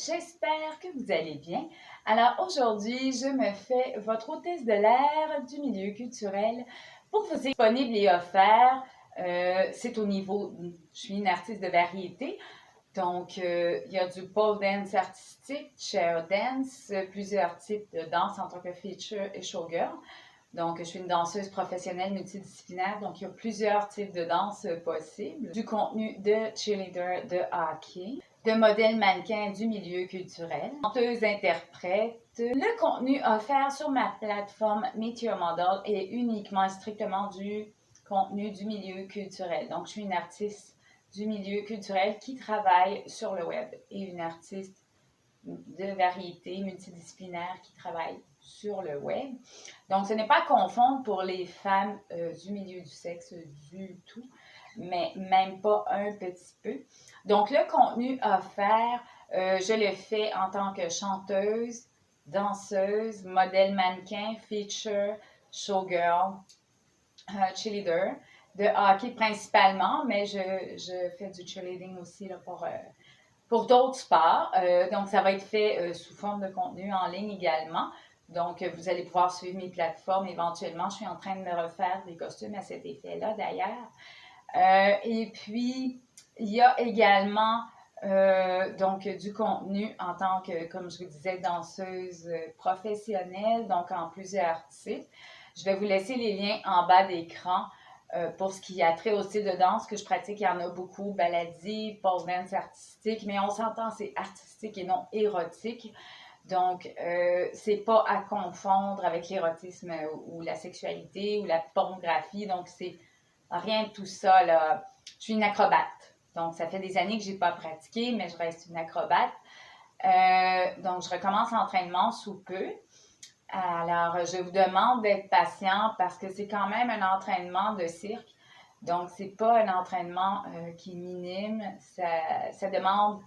j'espère que vous allez bien. Alors aujourd'hui, je me fais votre hôtesse de l'air du milieu culturel pour vous disponible et offert. C'est au niveau, je suis une artiste de variété, donc il y a du pole dance artistique, chair dance, plusieurs types de danse en tant que feature et showgirl. Donc, je suis une danseuse professionnelle multidisciplinaire, donc il y a plusieurs types de danse possibles. Du contenu de cheerleader, de hockey, de modèle mannequin du milieu culturel, chanteuse interprète. Le contenu offert sur ma plateforme Meet Your Model est uniquement et strictement du contenu du milieu culturel. Donc, je suis une artiste du milieu culturel qui travaille sur le web et une artiste de variété multidisciplinaire qui travaille sur le web. Donc, ce n'est pas à confondre pour les femmes du milieu du sexe du tout, mais même pas un petit peu. Donc, le contenu offert, je le fais en tant que chanteuse, danseuse, modèle mannequin, feature, showgirl, cheerleader, de hockey principalement, mais je fais du cheerleading aussi là, pour d'autres sports. Donc, ça va être fait sous forme de contenu en ligne également. Donc, vous allez pouvoir suivre mes plateformes éventuellement. Je suis en train de me refaire des costumes à cet effet-là, d'ailleurs. Et puis, il y a également donc du contenu en tant que, comme je vous disais, danseuse professionnelle, donc en plusieurs types. Je vais vous laisser les liens en bas d'écran. Pour ce qui a trait au style de danse que je pratique, il y en a beaucoup, baladie, pole dance artistique, mais on s'entend, c'est artistique et non érotique. Donc, c'est pas à confondre avec l'érotisme ou la sexualité ou la pornographie. Donc, c'est rien de tout ça, là. Je suis une acrobate. Donc, ça fait des années que j'ai pas pratiqué, mais je reste une acrobate. Donc, je recommence l'entraînement sous peu. Alors, je vous demande d'être patient parce que c'est quand même un entraînement de cirque. Donc, c'est pas un entraînement qui est minime. Ça demande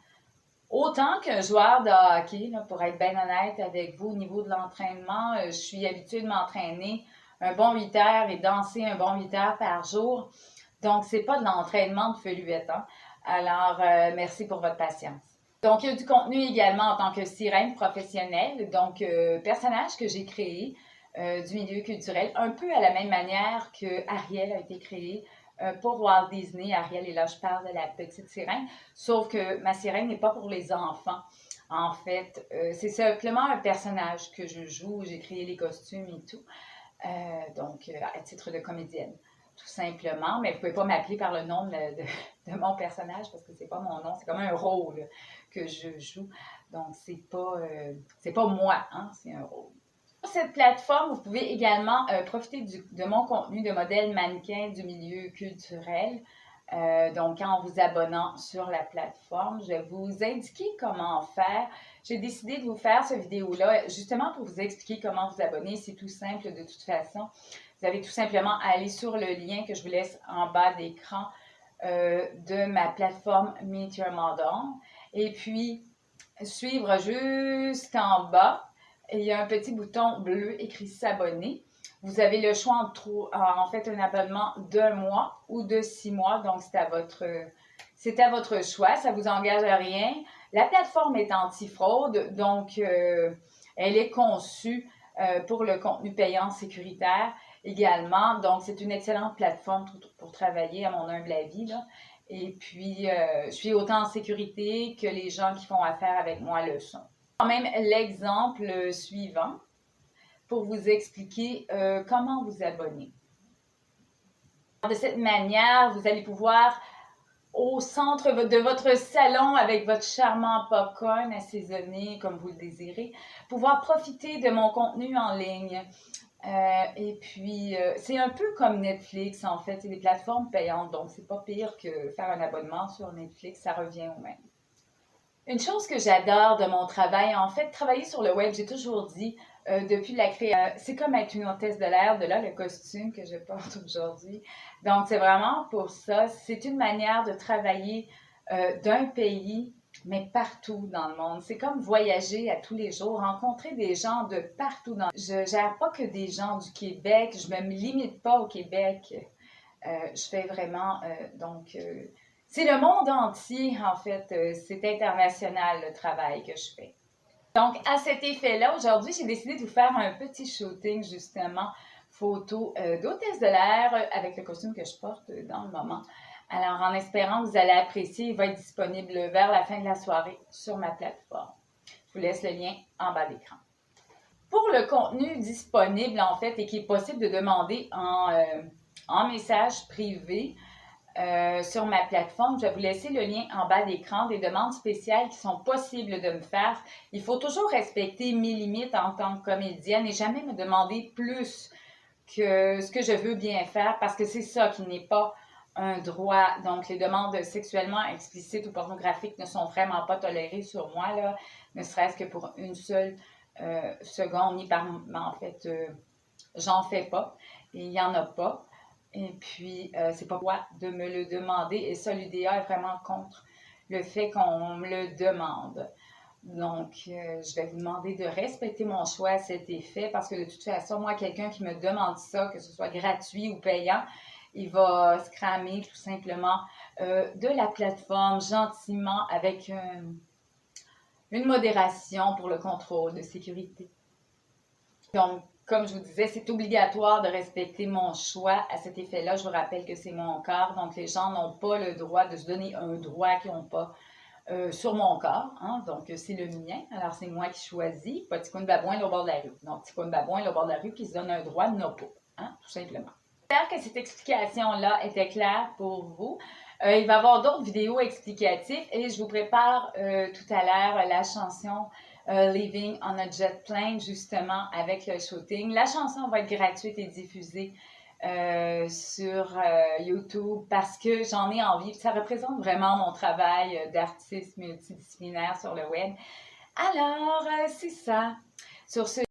autant qu'un joueur de hockey, là, pour être bien honnête avec vous, au niveau de l'entraînement. Je suis habituée de m'entraîner un bon 8 heures et danser un bon 8 heures par jour. Donc, c'est pas de l'entraînement de feluette, hein? Alors, merci pour votre patience. Donc, il y a du contenu également en tant que sirène professionnelle, donc personnage que j'ai créé du milieu culturel, un peu à la même manière que Ariel a été créé pour Walt Disney. Ariel, et là, je parle de la petite sirène, sauf que ma sirène n'est pas pour les enfants. En fait, c'est simplement un personnage que je joue, j'ai créé les costumes et tout, donc à titre de comédienne. Tout simplement, mais vous ne pouvez pas m'appeler par le nom de mon personnage parce que c'est pas mon nom, c'est comme un rôle que je joue. Donc, c'est pas moi, hein, c'est un rôle. Sur cette plateforme, vous pouvez également profiter de mon contenu de modèle mannequin du milieu culturel. Donc, en vous abonnant sur la plateforme, je vais vous indiquer comment faire. J'ai décidé de vous faire cette vidéo-là justement pour vous expliquer comment vous abonner. C'est tout simple de toute façon. Vous avez tout simplement à aller sur le lien que je vous laisse en bas d'écran de ma plateforme Meet Your Model. Et puis, suivre jusqu'en bas. Et il y a un petit bouton bleu écrit s'abonner. Vous avez le choix entre en fait un abonnement d'1 mois ou de 6 mois. Donc, c'est à votre choix. Ça ne vous engage à rien. La plateforme est anti-fraude. Donc, elle est conçue pour le contenu payant sécuritaire également. Donc, c'est une excellente plateforme pour travailler, à mon humble avis, là. Et puis, je suis autant en sécurité que les gens qui font affaire avec moi le sont. Quand même l'exemple suivant pour vous expliquer comment vous abonner. De cette manière, vous allez pouvoir, au centre de votre salon avec votre charmant popcorn assaisonné comme vous le désirez, pouvoir profiter de mon contenu en ligne. Et puis, c'est un peu comme Netflix, en fait. C'est des plateformes payantes, donc c'est pas pire que faire un abonnement sur Netflix, ça revient au même. Une chose que j'adore de mon travail, en fait, travailler sur le web, j'ai toujours dit, depuis la création, c'est comme être une hôtesse de l'air, de là le costume que je porte aujourd'hui. Donc, c'est vraiment pour ça. C'est une manière de travailler d'un pays mais partout dans le monde. C'est comme voyager à tous les jours, rencontrer des gens de partout dans le monde. Je gère pas que des gens du Québec, je me limite pas au Québec. Je fais vraiment, C'est le monde entier, en fait. C'est international le travail que je fais. Donc, à cet effet-là, aujourd'hui, j'ai décidé de vous faire un petit shooting, justement, photo d'hôtesse de l'air avec le costume que je porte dans le moment. Alors, en espérant que vous allez apprécier, il va être disponible vers la fin de la soirée sur ma plateforme. Je vous laisse le lien en bas d'écran. Pour le contenu disponible, en fait, et qui est possible de demander en message privé, sur ma plateforme, je vais vous laisser le lien en bas d'écran des demandes spéciales qui sont possibles de me faire. Il faut toujours respecter mes limites en tant que comédienne et jamais me demander plus que ce que je veux bien faire parce que c'est ça qui n'est pas un droit. Donc, les demandes sexuellement explicites ou pornographiques ne sont vraiment pas tolérées sur moi, là, ne serait-ce que pour une seule seconde, ni par... En fait, j'en fais pas et il n'y en a pas. Et puis, c'est pas moi de me le demander. Et ça, l'UDA est vraiment contre le fait qu'on me le demande. Donc, je vais vous demander de respecter mon choix à cet effet parce que de toute façon, moi, quelqu'un qui me demande ça, que ce soit gratuit ou payant, il va se cramer tout simplement de la plateforme gentiment avec une modération pour le contrôle de sécurité. Donc, comme je vous disais, c'est obligatoire de respecter mon choix à cet effet-là. Je vous rappelle que c'est mon corps, donc les gens n'ont pas le droit de se donner un droit qu'ils n'ont pas sur mon corps. Hein? Donc, c'est le mien. Alors, c'est moi qui choisis. Pas Ticoune Babouin au bord de la rue. Donc, Ticoune Babouin au bord de la rue qui se donne un droit de n'a pas, hein? Tout simplement. J'espère que cette explication-là était claire pour vous. Il va y avoir d'autres vidéos explicatives et je vous prépare tout à l'heure la chanson Living on a Jet Plane, justement, avec le shooting. La chanson va être gratuite et diffusée sur YouTube parce que j'en ai envie. Ça représente vraiment mon travail d'artiste multidisciplinaire sur le web. Alors, c'est ça. Sur ce,